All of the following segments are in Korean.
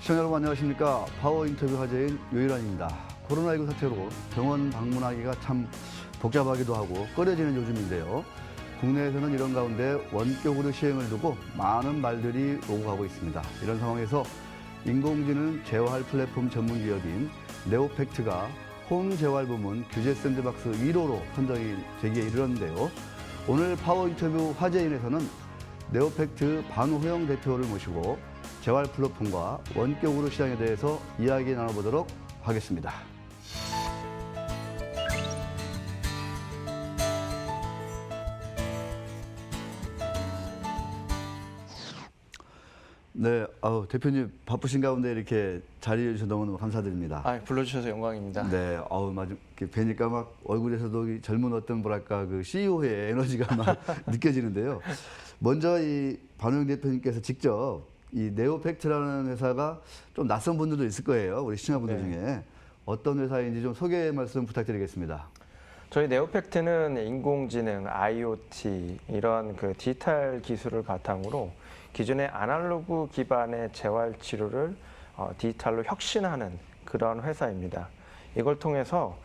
시청자 여러분 안녕하십니까. 파워 인터뷰 화제인 요일환입니다. 코로나19 사태로 병원 방문하기가 참 복잡하기도 하고 꺼려지는 요즘인데요. 국내에서는 이런 가운데 원격으로 시행을 두고 많은 말들이 오고 가고 있습니다. 이런 상황에서 인공지능 재활 플랫폼 전문 기업인 네오팩트가 홈 재활 부문 규제 샌드박스 1호로 선정이 되기에 이르렀는데요. 오늘 파워 인터뷰 화제인에서는 네오팩트 반호영 대표를 모시고 재활 플랫폼과 원격으로 시장에 대해서 이야기 나눠보도록 하겠습니다. 네, 대표님 바쁘신 가운데 이렇게 자리해 주셔서 너무너무 감사드립니다. 불러주셔서 영광입니다. 네, 맞아. 뵈니까 막 얼굴에서도 젊은 어떤 뭐랄까 그 CEO의 에너지가 막 느껴지는데요. 먼저 이 반호영 대표님께서 직접 이 네오팩트라는 회사가 좀 낯선 분들도 있을 거예요. 우리 시청자분들 중에 어떤 회사인지 좀 소개 말씀 부탁드리겠습니다. 저희 네오팩트는 인공지능, IoT 이런 그 디지털 기술을 바탕으로 기존의 아날로그 기반의 재활 치료를 디지털로 혁신하는 그런 회사입니다. 이걸 통해서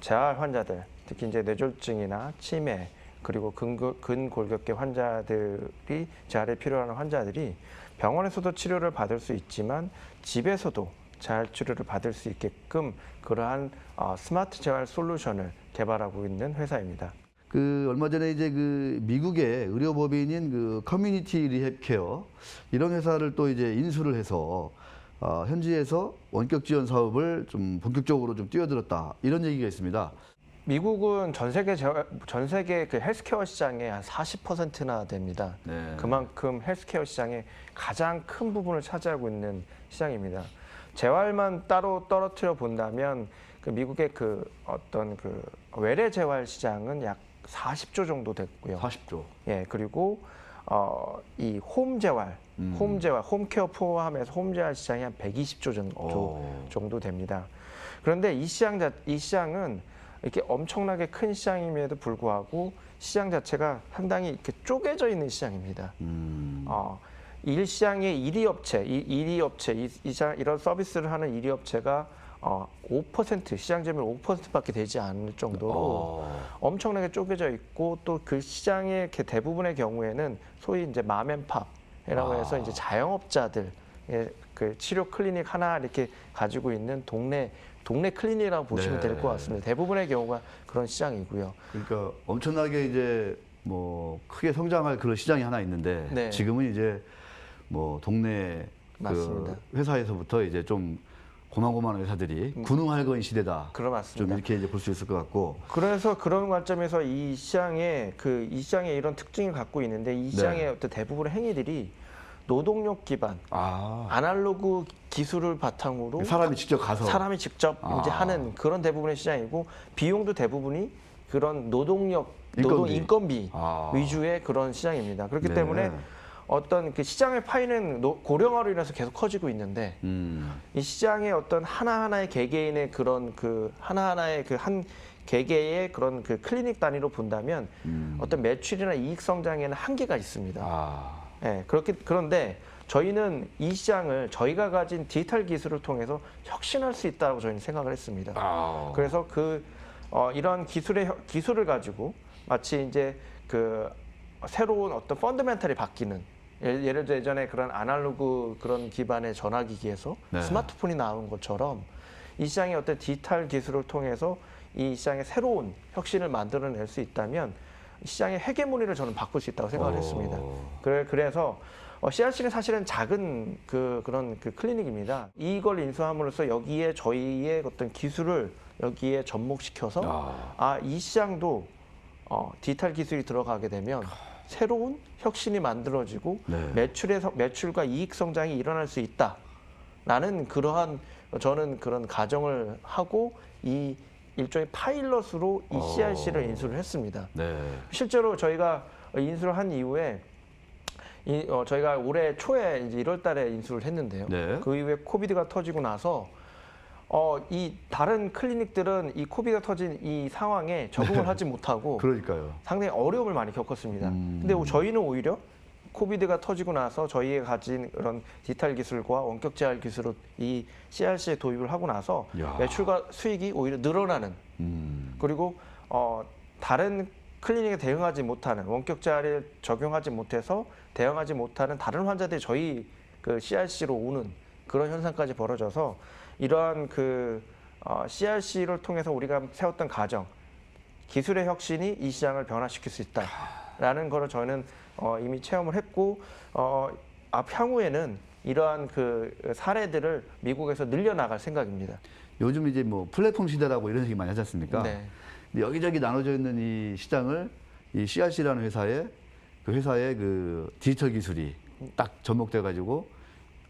재활 환자들, 특히 이제 뇌졸중이나 치매 그리고 근골격계 환자들이 재활에 필요한 환자들이 병원에서도 치료를 받을 수 있지만 집에서도 재활 치료를 받을 수 있게끔 그러한 스마트 재활 솔루션을 개발하고 있는 회사입니다. 얼마 전에 이제 미국의 의료법인인 커뮤니티 리헵 케어 이런 회사를 또 이제 인수를 해서 현지에서 원격 지원 사업을 좀 본격적으로 좀 뛰어들었다 이런 얘기가 있습니다. 미국은 전 세계 그 헬스케어 시장의 한 40%나 됩니다. 네. 그만큼 헬스케어 시장의 가장 큰 부분을 차지하고 있는 시장입니다. 재활만 따로 떨어뜨려 본다면 미국의 어떤 외래 재활 시장은 약 40조 정도 됐고요. 40조. 예, 그리고 이 홈 재활, 홈케어 포함해서 홈 재활 시장이 한 120조 정도 됩니다. 그런데 이 시장은 이렇게 엄청나게 큰 시장임에도 불구하고 시장 자체가 상당히 이렇게 쪼개져 있는 시장입니다. 시장의 1위 업체, 이런 서비스를 하는 1위 업체가 5%, 시장 점유율 5%밖에 되지 않을 정도로 엄청나게 쪼개져 있고 또 그 시장의 대부분의 경우에는 소위 이제 맘앤팝이라고 해서 이제 자영업자들의 그 치료 클리닉 하나 이렇게 가지고 있는 동네 클리닉이라고 보시면 될 것 같습니다. 대부분의 경우가 그런 시장이고요. 그러니까 엄청나게 이제 크게 성장할 그런 시장이 하나 있는데 지금은 이제 동네 회사에서부터 이제 좀 고만고만한 회사들이 군웅할거인 시대다. 맞습니다. 좀 이렇게 이제 볼 수 있을 것 같고. 그래서 그런 관점에서 이 시장의 이런 특징을 갖고 있는데 이 시장의 어떤 대부분의 행위들이 노동력 기반, 아날로그 기술을 바탕으로 사람이 직접 가서 이제 하는 그런 대부분의 시장이고 비용도 대부분이 그런 노동 인건비 위주의 그런 시장입니다. 그렇기 때문에 어떤 시장의 파이는 고령화로 인해서 계속 커지고 있는데 이 시장의 어떤 하나하나의 개개인의 그런 하나하나의 한 개개의 그런 클리닉 단위로 본다면 어떤 매출이나 이익 성장에는 한계가 있습니다. 네, 그런데 저희는 이 시장을 저희가 가진 디지털 기술을 통해서 혁신할 수 있다고 저희는 생각을 했습니다. 그래서 이런 기술을 가지고 마치 이제 새로운 어떤 펀더멘탈이 바뀌는 예를 들어 예전에 그런 아날로그 그런 기반의 전화기기에서 스마트폰이 나온 것처럼 이 시장의 어떤 디지털 기술을 통해서 이 시장의 새로운 혁신을 만들어낼 수 있다면 시장의 헤게모니를 저는 바꿀 수 있다고 생각을 했습니다. 그래서 CRC는 사실은 작은 그런 클리닉입니다. 이걸 인수함으로써 여기에 저희의 어떤 기술을 여기에 접목시켜서 이 시장도 디지털 기술이 들어가게 되면 새로운 혁신이 만들어지고 매출과 이익 성장이 일어날 수 있다라는 저는 그런 가정을 하고 이 일종의 파일럿으로 이 CRC를 인수를 했습니다. 실제로 저희가 인수를 한 이후에 저희가 올해 초에 이제 1월 달에 인수를 했는데요. 그 이후에 코비드가 터지고 나서 이 다른 클리닉들은 이 코비드가 터진 이 상황에 적응을 하지 못하고 그러니까요. 상당히 어려움을 많이 겪었습니다. 근데 저희는 오히려 코비드가 터지고 나서 저희가 가진 그런 디지털 기술과 원격 재활 기술을 이 CRC에 도입을 하고 나서 야. 매출과 수익이 오히려 늘어나는 그리고 다른 클리닉에 대응하지 못하는 원격 재활에 적용하지 못해서 대응하지 못하는 다른 환자들이 저희 그 CRC로 오는 그런 현상까지 벌어져서 이러한 그 CRC를 통해서 우리가 세웠던 가정 기술의 혁신이 이 시장을 변화시킬 수 있다라는 거를 저는 이미 체험을 했고 향후에는 이러한 그 사례들을 미국에서 늘려나갈 생각입니다. 요즘 이제 뭐 플랫폼 시대라고 이런 얘기 많이 하지 않습니까? 네. 근데 여기저기 나눠져 있는 이 시장을 이 CRC라는 회사의 그 디지털 기술이 딱 접목돼 가지고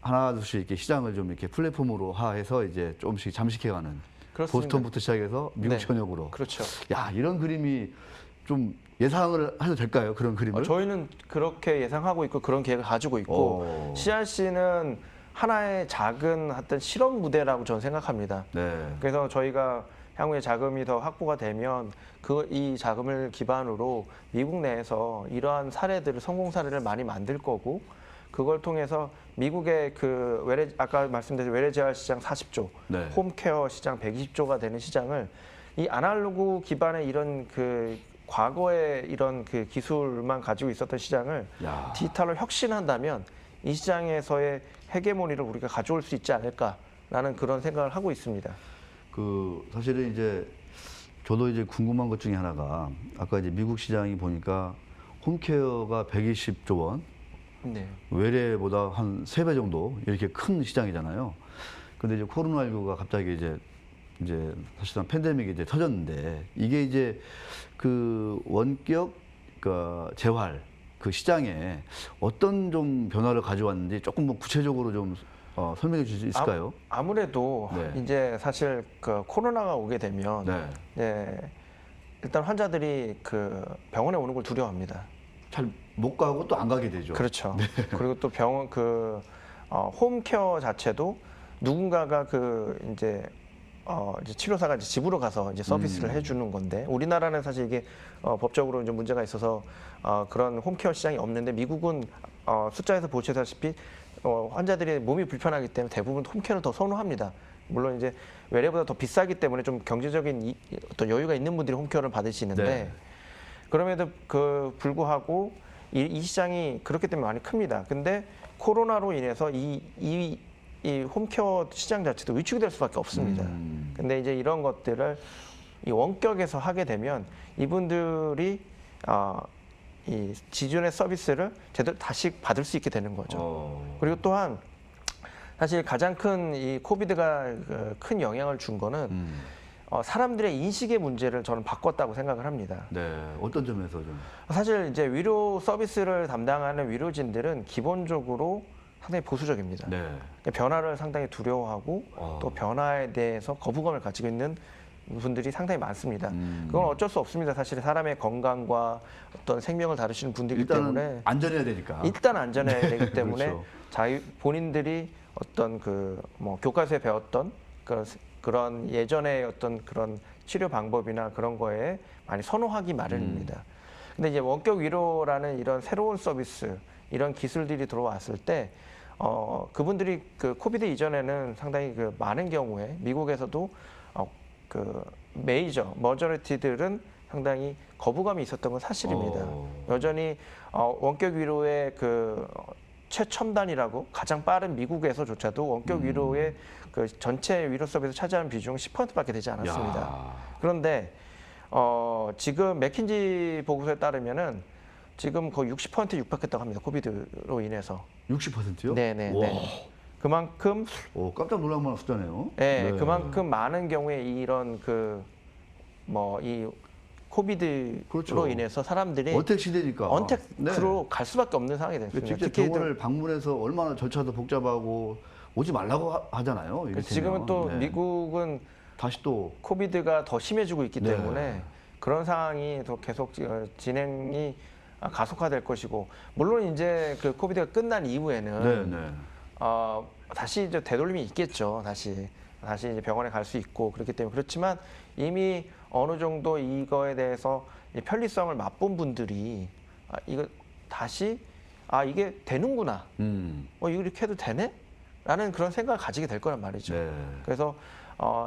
하나 둘씩 이렇게 시장을 좀 이렇게 플랫폼으로 하해서 이제 조금씩 잠식해가는 그렇습니다. 보스턴부터 시작해서 미국 네. 전역으로. 그렇죠. 야, 이런 그림이 좀 예상을 해도 될까요? 그런 그림을? 저희는 그렇게 예상하고 있고 그런 계획을 가지고 있고 CRC는 하나의 작은 어떤 실험 무대라고 저는 생각합니다. 네. 그래서 저희가 향후에 자금이 더 확보가 되면 이 자금을 기반으로 미국 내에서 이러한 사례들을 성공 사례를 많이 만들 거고 그걸 통해서 미국의 그 아까 말씀드린 외래 재활 시장 40조, 네. 홈케어 시장 120조가 되는 시장을 이 아날로그 기반의 이런 그 과거의 이런 그 기술만 가지고 있었던 시장을 야. 디지털로 혁신한다면 이 시장에서의 헤게모니를 우리가 가져올 수 있지 않을까라는 그런 생각을 하고 있습니다. 그 사실은 이제 저도 이제 궁금한 것 중에 하나가 아까 이제 미국 시장이 보니까 홈케어가 120조 원, 네. 외래보다 한 3배 정도 이렇게 큰 시장이잖아요. 근데 이제 코로나19가 갑자기 이제 사실상 팬데믹이 이제 터졌는데 이게 이제 그 원격 그 재활 그 시장에 어떤 좀 변화를 가져왔는지 조금 뭐 구체적으로 좀 설명해 주실 수 있을까요? 아무래도 네. 이제 사실 그 코로나가 오게 되면 네. 일단 환자들이 그 병원에 오는 걸 두려워합니다. 잘 못 가고 또 안 가게 되죠. 그렇죠. 그리고 또 병원 홈케어 자체도 누군가가 이제 치료사가 이제 집으로 가서 이제 서비스를 해주는 건데 우리나라는 사실 이게 법적으로 좀 문제가 있어서 그런 홈케어 시장이 없는데 미국은 숫자에서 보시다시피 환자들이 몸이 불편하기 때문에 대부분 홈케어를 더 선호합니다. 물론 이제 외래보다 더 비싸기 때문에 좀 경제적인 어떤 여유가 있는 분들이 홈케어를 받으시는데 네. 그럼에도 불구하고 이 시장이 그렇기 때문에 많이 큽니다. 근데 코로나로 인해서 이 홈케어 시장 자체도 위축이 될 수밖에 없습니다. 근데 이제 이런 것들을 이 원격에서 하게 되면 이분들이 이 기존의 서비스를 제대로 다시 받을 수 있게 되는 거죠. 그리고 또한 사실 가장 큰 이 코비드가 큰 영향을 준 거는 사람들의 인식의 문제를 저는 바꿨다고 생각을 합니다. 네, 어떤 점에서 좀? 사실 이제 의료 서비스를 담당하는 의료진들은 기본적으로 상당히 보수적입니다. 네. 그러니까 변화를 상당히 두려워하고 또 변화에 대해서 거부감을 가지고 있는 분들이 상당히 많습니다. 그건 어쩔 수 없습니다. 사실 사람의 건강과 어떤 생명을 다루시는 분들이기 때문에 안전해야 되니까. 일단 안전해야 되기 때문에 그렇죠. 본인들이 어떤 교과서에 배웠던 그런 예전의 어떤 그런 치료 방법이나 그런 거에 많이 선호하기 마련입니다. 근데 이제 원격 위로라는 이런 새로운 서비스, 이런 기술들이 들어왔을 때 그분들이 코비드 이전에는 상당히 많은 경우에 미국에서도 머저리티들은 상당히 거부감이 있었던 건 사실입니다. 여전히 원격 위로의 최첨단이라고 가장 빠른 미국에서조차도 원격 위로의 전체 위로 서비스 차지하는 비중은 10%밖에 되지 않았습니다. 야. 그런데 지금 맥킨지 보고서에 따르면은 지금 거의 60% 육박했다고 합니다. 코비드로 인해서. 60%요? 네네. 그만큼 깜짝 놀랄 만한 숫자네요. 네, 그만큼 많은 경우에 이런 이 코비드로 그렇죠. 인해서 사람들이 언택 시대니까. 언택으로 갈 수밖에 없는 상황이 됐습니다. 직접 병원을 방문해서 얼마나 절차도 복잡하고 오지 말라고 하잖아요. 지금은 또 미국은 다시 또 코비드가 더 심해지고 있기 때문에 그런 상황이 더 계속 진행이 가속화될 것이고 물론 이제 코비드가 끝난 이후에는 다시 이제 되돌림이 있겠죠. 다시 이제 병원에 갈 수 있고 그렇기 때문에 그렇지만 이미 어느 정도 이거에 대해서 편리성을 맛본 분들이 이거 다시 아 이게 되는구나. 이렇게 해도 되네? 라는 그런 생각을 가지게 될 거란 말이죠. 네. 그래서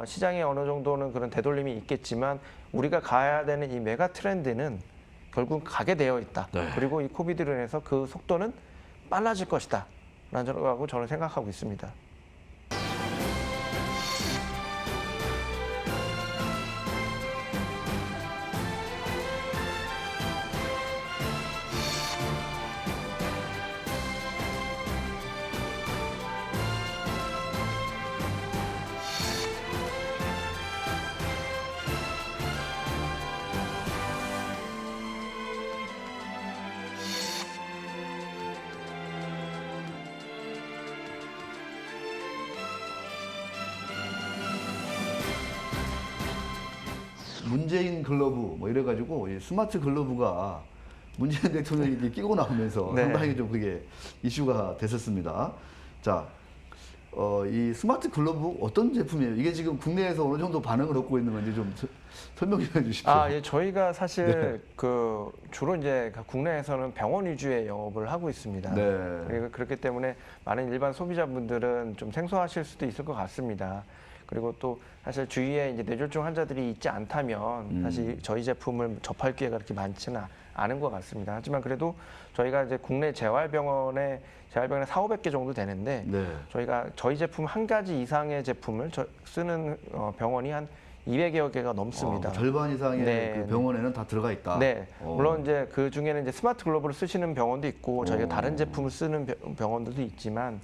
시장에 어느 정도는 그런 되돌림이 있겠지만 우리가 가야 되는 이 메가 트렌드는 결국 가게 되어 있다. 네. 그리고 이 코비드로 인해서 그 속도는 빨라질 것이다. 라고 저는 생각하고 있습니다. 문재인 글러브 뭐 이래가지고 이 스마트 글러브가 문재인 대통령이 이렇게 끼고 나오면서 네. 상당히 좀 그게 이슈가 됐었습니다. 자, 이 스마트 글러브 어떤 제품이에요? 이게 지금 국내에서 어느 정도 반응을 얻고 있는 건지 좀 설명 좀 해주십시오. 예, 저희가 사실 그 주로 이제 국내에서는 병원 위주의 영업을 하고 있습니다. 네. 그리고 그렇기 때문에 많은 일반 소비자분들은 좀 생소하실 수도 있을 것 같습니다. 그리고 또 사실 주위에 이제 뇌졸중 환자들이 있지 않다면 사실 저희 제품을 접할 기회가 그렇게 많지는 않은 것 같습니다. 하지만 그래도 저희가 이제 국내 재활병원에 4,500개 정도 되는데 네. 저희가 저희 제품 한 가지 이상의 제품을 쓰는 병원이 한 200여 개가 넘습니다. 절반 이상의 네, 그 병원에는 다 들어가 있다. 네, 물론 이제 그 중에는 이제 스마트 글로브를 쓰시는 병원도 있고 저희가 다른 제품을 쓰는 병원들도 있지만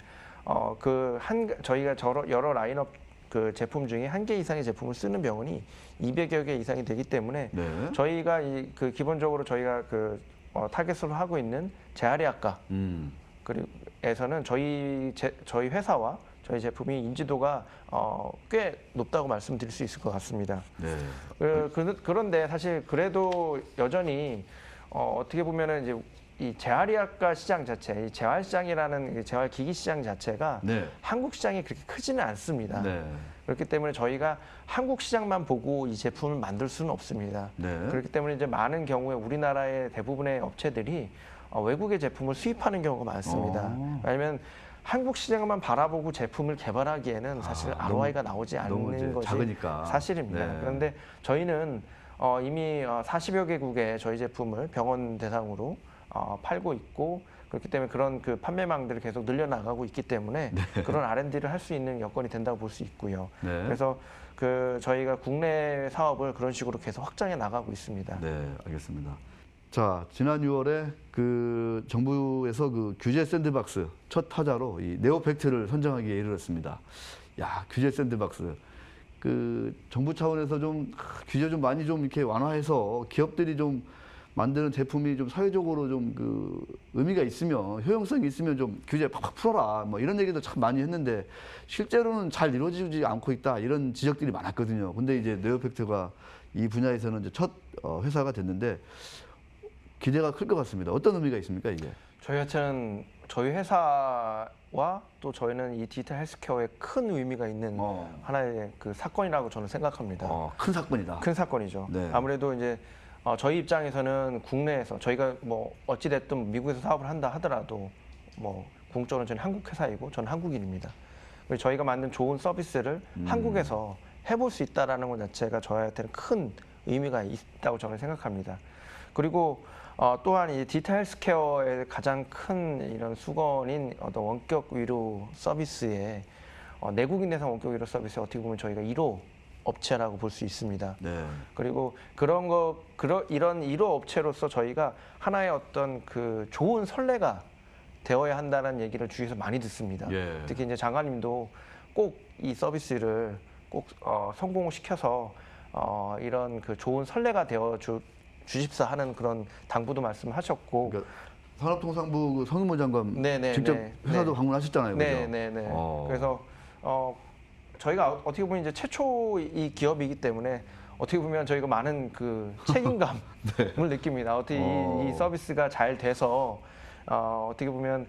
저희가 여러 라인업 그 제품 중에 한 개 이상의 제품을 쓰는 병원이 200여 개 이상이 되기 때문에 네. 저희가 기본적으로 저희가 타겟으로 하고 있는 재활의학과 그리고에서는 저희 회사와 저희 제품이 인지도가 꽤 높다고 말씀드릴 수 있을 것 같습니다. 네. 그런데 사실 그래도 여전히 어떻게 보면은 이제 이 재활의학과 시장 자체, 이 재활시장이라는 재활기기 시장 자체가 네. 한국 시장이 그렇게 크지는 않습니다. 네. 그렇기 때문에 저희가 한국 시장만 보고 이 제품을 만들 수는 없습니다. 네. 그렇기 때문에 이제 많은 경우에 우리나라의 대부분의 업체들이 외국의 제품을 수입하는 경우가 많습니다. 왜냐하면 한국 시장만 바라보고 제품을 개발하기에는 사실 ROI가 나오지 않는 것이 작으니까. 사실입니다. 네. 그런데 저희는 이미 40여 개국에 저희 제품을 병원 대상으로 팔고 있고 그렇기 때문에 그런 그 판매망들을 계속 늘려나가고 있기 때문에 그런 R&D를 할 수 있는 여건이 된다고 볼 수 있고요. 네. 그래서 저희가 국내 사업을 그런 식으로 계속 확장해 나가고 있습니다. 네, 알겠습니다. 자, 지난 6월에 그 정부에서 그 규제 샌드박스 첫 타자로 이 네오팩트를 선정하기에 이르렀습니다. 야, 규제 샌드박스. 그 정부 차원에서 좀 규제 좀 많이 좀 이렇게 완화해서 기업들이 좀 만드는 제품이 좀 사회적으로 좀 그 의미가 있으면 효용성이 있으면 좀 규제 팍팍 풀어라 뭐 이런 얘기도 참 많이 했는데 실제로는 잘 이루어지지 않고 있다 이런 지적들이 많았거든요. 근데 이제 네오팩트가 이 분야에서는 이제 첫 회사가 됐는데 기대가 클 것 같습니다. 어떤 의미가 있습니까 이게? 저희 회사는 저희 회사와 또 저희는 이 디지털 헬스케어에 큰 의미가 있는 하나의 그 사건이라고 저는 생각합니다. 큰 사건이다. 큰 사건이죠. 네. 아무래도 이제 저희 입장에서는 국내에서 저희가 뭐 어찌 됐든 미국에서 사업을 한다 하더라도 뭐 궁극적으로 저는 한국 회사이고 저는 한국인입니다. 그래서 저희가 만든 좋은 서비스를 한국에서 해볼 수 있다라는 것 자체가 저희한테는 큰 의미가 있다고 저는 생각합니다. 그리고 또한 이 디지털 헬스케어의 가장 큰 이런 수건인 어떤 원격 위로 서비스에 내국인 대상 원격 위로 서비스에 어떻게 보면 저희가 1호 업체라고 볼 수 있습니다. 네. 그리고 이런 1호 업체로서 저희가 하나의 어떤 그 좋은 선례가 되어야 한다는 얘기를 주위에서 많이 듣습니다. 예. 특히 이제 장관님도 꼭 이 서비스를 꼭 성공시켜서 이런 그 좋은 선례가 되어 주십사 하는 그런 당부도 말씀하셨고. 그러니까 산업통상부 그 성윤모 장관 네네, 직접 네, 회사도 네. 방문하셨잖아요, 그죠? 네네네. 그래서 저희가 어떻게 보면 이제 최초 이 기업이기 때문에 어떻게 보면 저희가 많은 그 책임감을 느낍니다. 어떻게 이 서비스가 잘 돼서 어떻게 보면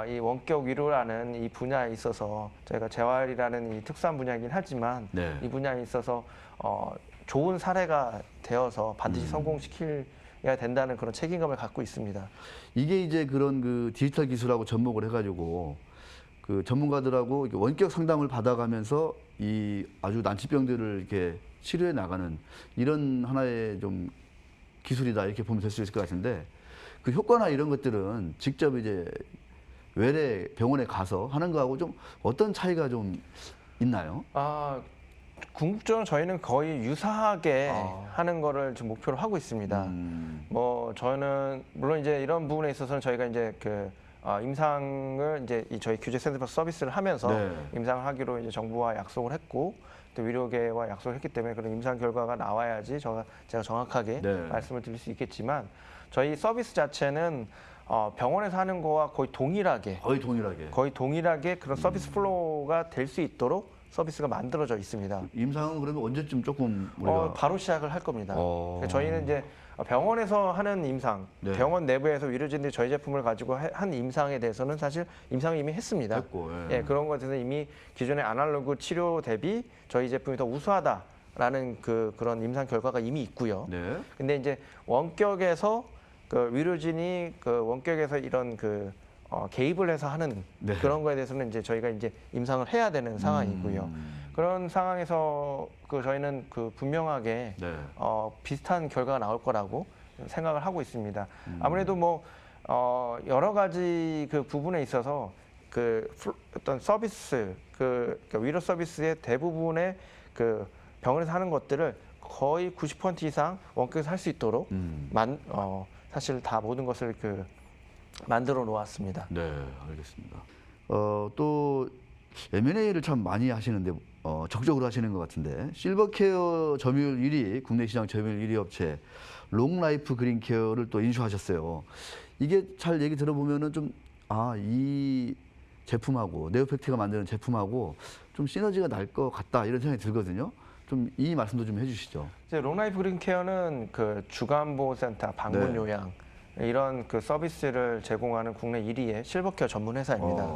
이 원격 위로라는 이 분야에 있어서 저희가 재활이라는 이 특수한 분야이긴 하지만 이 분야에 있어서 좋은 사례가 되어서 반드시 성공시킬 된다는 그런 책임감을 갖고 있습니다. 이게 이제 그런 그 디지털 기술하고 접목을 해가지고 그 전문가들하고 이렇게 원격 상담을 받아가면서 이 아주 난치병들을 이렇게 치료해 나가는 이런 하나의 좀 기술이다 이렇게 보면 될 수 있을 것 같은데 그 효과나 이런 것들은 직접 이제 외래 병원에 가서 하는 거하고 좀 어떤 차이가 좀 있나요? 궁극적으로 저희는 거의 유사하게 하는 거를 좀 목표로 하고 있습니다. 뭐 저는 물론 이제 이런 부분에 있어서는 저희가 이제 그 임상을 이제 저희 규제 샌드박스 서비스를 하면서 네. 임상을 하기로 이제 정부와 약속을 했고 또 의료계와 약속을 했기 때문에 그런 임상 결과가 나와야지 제가 정확하게 네. 말씀을 드릴 수 있겠지만 저희 서비스 자체는 병원에서 하는 거와 거의 동일하게 그런 서비스 플로우가 될 수 있도록 서비스가 만들어져 있습니다. 임상은 그러면 언제쯤 조금 우리가 바로 시작을 할 겁니다. 저희는 이제 병원에서 하는 임상, 네. 병원 내부에서 의료진들이 저희 제품을 가지고 한 임상에 대해서는 사실 임상을 이미 했습니다. 했고, 예, 그런 것에서는 이미 기존의 아날로그 치료 대비 저희 제품이 더 우수하다라는 그런 임상 결과가 이미 있고요. 네. 근데 이제 원격에서 그 의료진이 그 원격에서 이런 개입을 해서 하는 네. 그런 거에 대해서는 이제 저희가 이제 임상을 해야 되는 상황이고요. 그런 상황에서 저희는 분명하게 네. 비슷한 결과가 나올 거라고 생각을 하고 있습니다. 아무래도 뭐 여러 가지 그 부분에 있어서 어떤 서비스 그러니까 위로 서비스의 대부분의 병원에서 하는 것들을 거의 90% 이상 원격에서 할 수 있도록 사실 다 모든 것을 만들어 놓았습니다. 네, 알겠습니다. 또 M&A를 참 많이 하시는데 적극적으로 하시는 것 같은데 실버케어 점유율 1위 국내 시장 점유율 1위 업체 롱라이프 그린케어를 또 인수하셨어요. 이게 잘 얘기 들어보면은 좀 이 제품하고 네오팩트가 만드는 제품하고 좀 시너지가 날 것 같다 이런 생각이 들거든요. 좀 이 말씀도 좀 해주시죠. 이제 롱라이프 그린케어는 주간보호센터, 방문 네. 요양 이런 서비스를 제공하는 국내 1위의 실버케어 전문 회사입니다.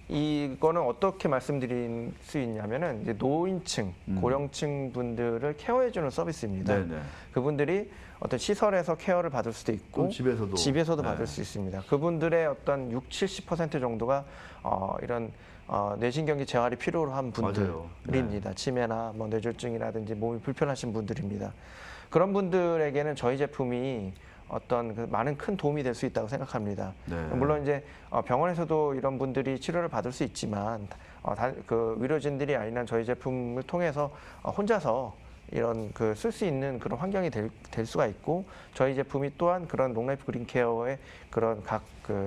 이거는 어떻게 말씀드릴 수 있냐면은 이제 노인층, 고령층 분들을 케어해주는 서비스입니다. 네네. 그분들이 어떤 시설에서 케어를 받을 수도 있고 집에서도 네. 받을 수 있습니다. 그분들의 어떤 60~70% 정도가 이런 뇌신경계 재활이 필요로 한 분들입니다. 네. 치매나 뭐 뇌졸중이라든지 몸이 불편하신 분들입니다. 그런 분들에게는 저희 제품이 어떤 많은 큰 도움이 될 수 있다고 생각합니다. 네. 물론 이제 병원에서도 이런 분들이 치료를 받을 수 있지만 의료진들이 아니라 저희 제품을 통해서 혼자서 이런 쓸 수 있는 그런 환경이 될 수가 있고 저희 제품이 또한 그런 롱라이프 그린케어의 그런 각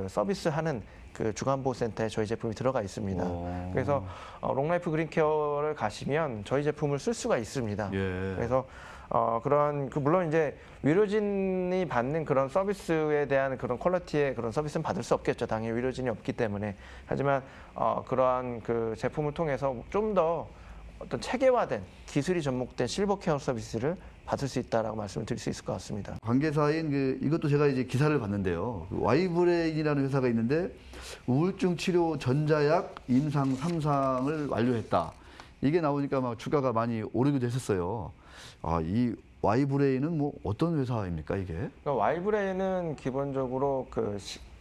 서비스하는 주간보호센터에 저희 제품이 들어가 있습니다. 그래서 롱라이프 그린케어를 가시면 저희 제품을 쓸 수가 있습니다. 예. 그래서 물론 이제 의료진이 받는 그런 서비스에 대한 그런 퀄리티의 그런 서비스는 받을 수 없겠죠. 당연히 의료진이 없기 때문에. 하지만 그러한 제품을 통해서 좀 더 어떤 체계화된 기술이 접목된 실버케어 서비스를 받을 수 있다라고 말씀을 드릴 수 있을 것 같습니다. 관계사인 이것도 제가 이제 기사를 봤는데요. 와이브레인이라는 회사가 있는데 우울증 치료 전자약 임상 3상을 완료했다. 이게 나오니까 막 주가가 많이 오르기도 했었어요. 이 와이브레인은 뭐 어떤 회사입니까 이게? 그러니까 와이브레인은 기본적으로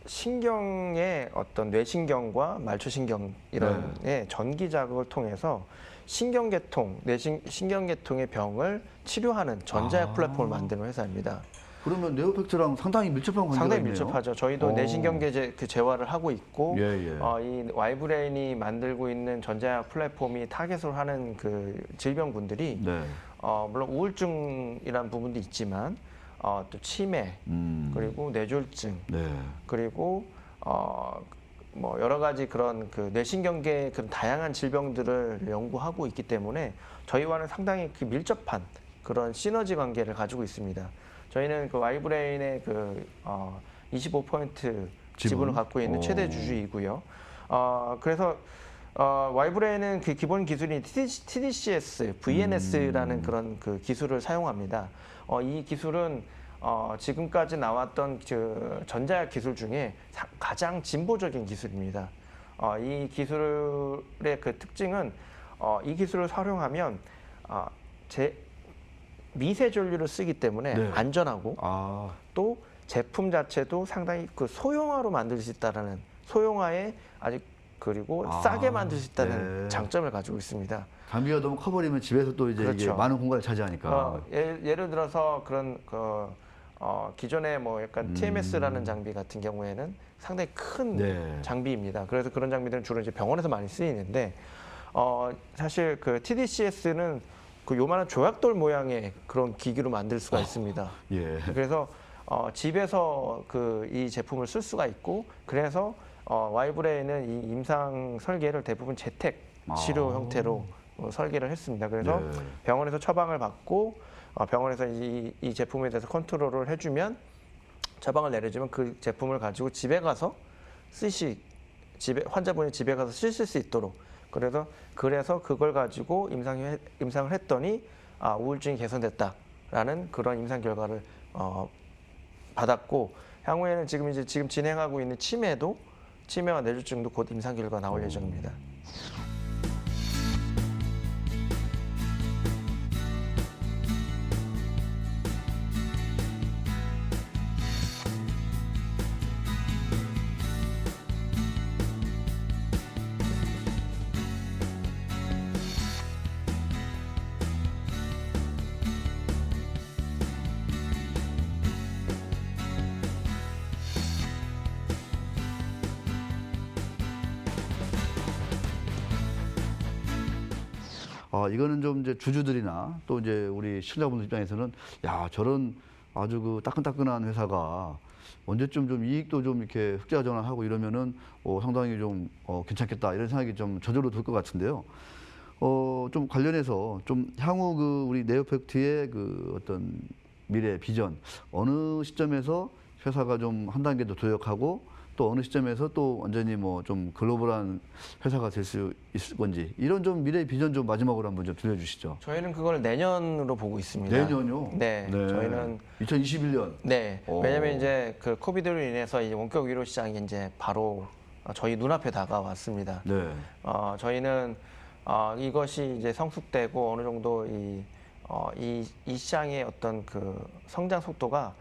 신경의 어떤 뇌신경과 말초신경 이런 전기 자극을 통해서 신경계통, 신경계통의 병을 치료하는 전자약 플랫폼을 만드는 회사입니다. 그러면 네오팩트랑 상당히 밀접한 관계가 상당히 있네요. 밀접하죠. 저희도 뇌신경계 재활을 하고 있고 예. 이 와이브레인이 만들고 있는 전자약 플랫폼이 타겟으로 하는 질병분들이 네. 물론 우울증이라는 부분도 있지만 또 치매 그리고 뇌졸중 그리고 뭐 여러 가지 그런 뇌신경계 다양한 질병들을 연구하고 있기 때문에 저희와는 상당히 밀접한 그런 시너지 관계를 가지고 있습니다. 저희는 와이브레인의 25% 지분을 갖고 있는 최대 주주이고요. 그래서 와이브레인은 기본 기술인 TDCS, VNS라는 그런 기술을 사용합니다. 이 기술은 지금까지 나왔던 전자약 기술 중에 가장 진보적인 기술입니다. 이 기술의 특징은 이 기술을 활용하면 미세 전류를 쓰기 때문에 네. 안전하고 또 제품 자체도 상당히 그 소형화로 만들 수 있다라는 소형화에 아주 그리고 싸게 만들 수 있다는 네. 장점을 가지고 있습니다. 장비가 너무 커버리면 집에서 또 이제 그렇죠. 이게 많은 공간을 차지하니까. 예를 들어서 그런 기존에 뭐 약간 TMS라는 장비 같은 경우에는 상당히 큰 네. 장비입니다. 그래서 그런 장비들은 주로 이제 병원에서 많이 쓰이는데 사실 그 TDCS는 그 요만한 조약돌 모양의 그런 기기로 만들 수가 있습니다. 예. 그래서 집에서 그 이 제품을 쓸 수가 있고 그래서 와이브레이는 이 임상 설계를 대부분 재택 치료 형태로 설계를 했습니다. 그래서 네. 병원에서 처방을 받고 병원에서 이 제품에 대해서 컨트롤을 해주면 처방을 내려주면 그 제품을 가지고 집에 가서 환자분이 집에 가서 쓰실 수 있도록 그래서 그걸 가지고 임상을 했더니 우울증이 개선됐다라는 그런 임상 결과를 받았고 향후에는 지금 진행하고 있는 치매와 뇌졸중도 곧 임상 결과 나올 예정입니다. 이거는 좀 이제 주주들이나 또 이제 우리 시청자분들 입장에서는 야, 저런 아주 그 따끈따끈한 회사가 언제쯤 좀 이익도 좀 이렇게 흑자 전환하고 이러면은 상당히 좀 괜찮겠다 이런 생각이 좀 저절로 들 것 같은데요. 좀 관련해서 좀 향후 그 우리 네오팩트의 그 어떤 미래 비전 어느 시점에서 회사가 좀 한 단계 더 도약하고 또 어느 시점에서 또 완전히 뭐 좀 글로벌한 회사가 될 수 있을 건지 이런 좀 미래 비전 좀 마지막으로 한번 좀 들려주시죠. 저희는 그걸 내년으로 보고 있습니다. 내년요? 네, 저희는 2021년. 네, 왜냐하면 이제 그 코비드로 인해서 이 원격 의료 시장이 이제 바로 저희 눈앞에 다가왔습니다. 네. 저희는 이것이 이제 성숙되고 어느 정도 이 시장의 어떤 그 성장 속도가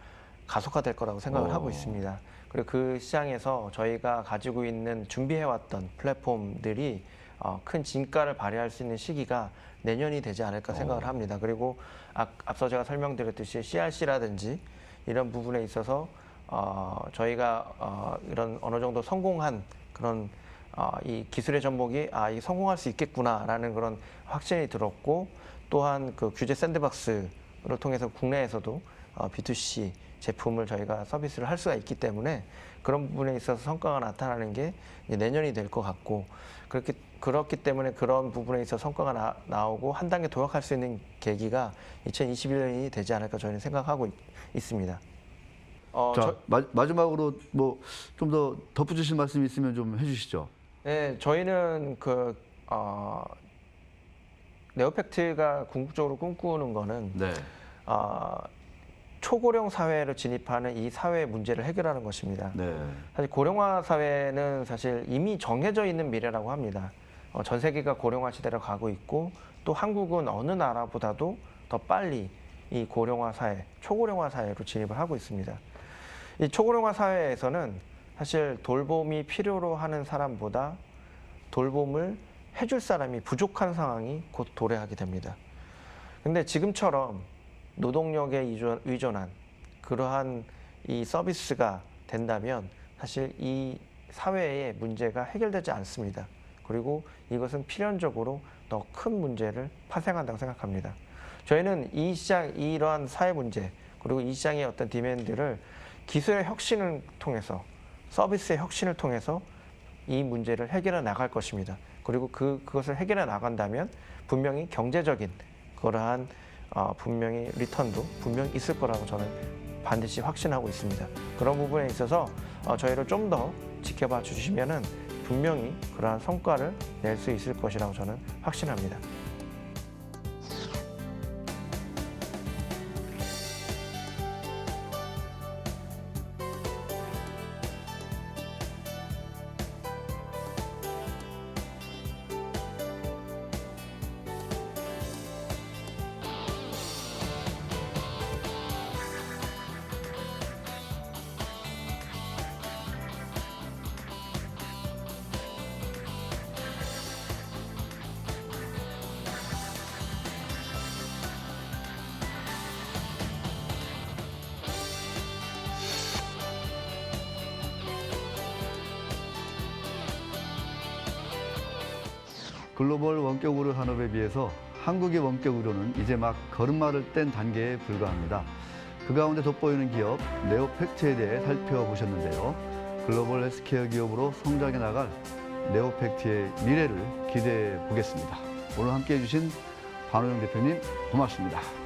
가속화될 거라고 생각을 하고 있습니다. 그리고 그 시장에서 저희가 가지고 있는 준비해왔던 플랫폼들이 큰 진가를 발휘할 수 있는 시기가 내년이 되지 않을까 생각을 합니다. 그리고 앞서 제가 설명드렸듯이 CRC라든지 이런 부분에 있어서 저희가 이런 어느 정도 성공한 그런 이 기술의 접목이 이 성공할 수 있겠구나라는 그런 확신이 들었고 또한 그 규제 샌드박스를 통해서 국내에서도 B2C 제품을 저희가 서비스를 할 수가 있기 때문에 그런 부분에 있어서 성과가 나타나는 게 내년이 될 것 같고 그렇기 때문에 그런 부분에 있어서 성과가 나오고 한 단계 도약할 수 있는 계기가 2021년이 되지 않을까 저희는 생각하고 있습니다. 자, 마지막으로 뭐 좀 더 덧붙이실 말씀이 있으면 좀 해주시죠. 네, 저희는 네오팩트가 궁극적으로 꿈꾸는 거는 네. 초고령 사회로 진입하는 이 사회의 문제를 해결하는 것입니다. 네. 사실 고령화 사회는 사실 이미 정해져 있는 미래라고 합니다. 전 세계가 고령화 시대로 가고 있고 또 한국은 어느 나라보다도 더 빨리 이 고령화 사회, 초고령화 사회로 진입을 하고 있습니다. 이 초고령화 사회에서는 사실 돌봄이 필요로 하는 사람보다 돌봄을 해줄 사람이 부족한 상황이 곧 도래하게 됩니다. 근데 지금처럼 노동력에 의존한 그러한 이 서비스가 된다면 사실 이 사회의 문제가 해결되지 않습니다. 그리고 이것은 필연적으로 더 큰 문제를 파생한다고 생각합니다. 저희는 이러한 사회 문제 그리고 이 시장의 어떤 디맨드를 기술의 혁신을 통해서 서비스의 혁신을 통해서 이 문제를 해결해 나갈 것입니다. 그리고 그것을 해결해 나간다면 분명히 경제적인 그러한 분명히 리턴도 분명히 있을 거라고 저는 반드시 확신하고 있습니다. 그런 부분에 있어서 저희를 좀 더 지켜봐 주시면은 분명히 그러한 성과를 낼 수 있을 것이라고 저는 확신합니다. 글로벌 원격 의료 산업에 비해서 한국의 원격 의료는 이제 막 걸음마를 뗀 단계에 불과합니다. 그 가운데 돋보이는 기업 네오팩트에 대해 살펴보셨는데요. 글로벌 헬스케어 기업으로 성장해 나갈 네오팩트의 미래를 기대해 보겠습니다. 오늘 함께해 주신 반호영 대표님 고맙습니다.